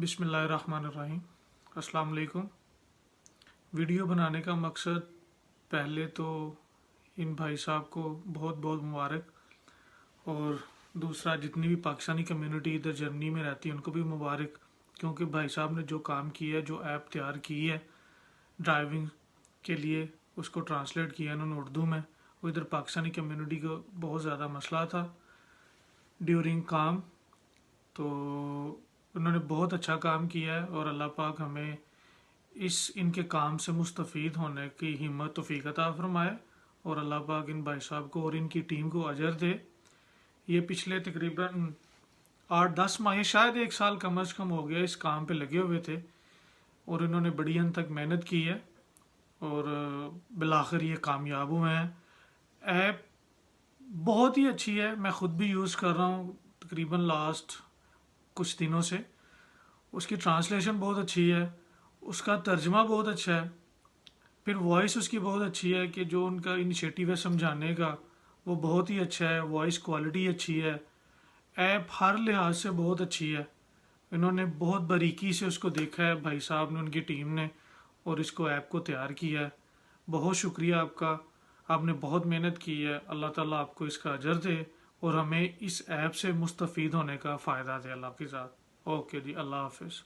बिस्मिल्लाहिर्रहमानिर्रहीम। अस्सलाम वालेकुम। वीडियो बनाने का मकसद, पहले तो इन भाई साहब को बहुत बहुत मुबारक, और दूसरा जितनी भी पाकिस्तानी कम्युनिटी इधर जर्मनी में रहती है उनको भी मुबारक, क्योंकि भाई साहब ने जो काम किया है, जो ऐप तैयार की है ड्राइविंग के लिए, उसको ट्रांसलेट किया इन्होंने उर्दू में। वो इधर पाकिस्तानी कम्युनिटी को बहुत ज़्यादा मसला था ड्यूरिंग काम, तो उन्होंने बहुत अच्छा काम किया है। और अल्लाह पाक हमें इनके काम से मुस्तफ़ीद होने की हिम्मत तौफीक अता फरमाए, और अल्लाह पाक इन भाई साहब को और इनकी टीम को अजर दे। ये पिछले तकरीबन 8-10 माह, शायद 1 साल कम अज़ कम हो गया इस काम पे लगे हुए थे, और इन्होंने बड़ी हद तक मेहनत की है और बिलाखिर ये कामयाब हुए हैं। ऐप बहुत ही अच्छी है, मैं ख़ुद भी यूज़ कर रहा हूँ तकरीबन लास्ट कुछ दिनों से। उसकी ट्रांसलेशन बहुत अच्छी है, उसका तर्जमा बहुत अच्छा है, फिर वॉइस उसकी बहुत अच्छी है कि जो उनका इनिशिएटिव है समझाने का वो बहुत ही अच्छा है, वॉइस क्वालिटी अच्छी है, ऐप हर लिहाज से बहुत अच्छी है। इन्होंने बहुत बारीकी से उसको देखा है भाई साहब ने, उनकी टीम ने, और इसको ऐप को तैयार किया है। बहुत शुक्रिया आपका, आपने बहुत मेहनत की है। अल्लाह ताला आपको इसका अजर दे और हमें इस ऐप से मुस्तफ़ीद होने का फ़ायदा दे अल्लाह के साथ। ओके जी, अल्लाह हाफिज़।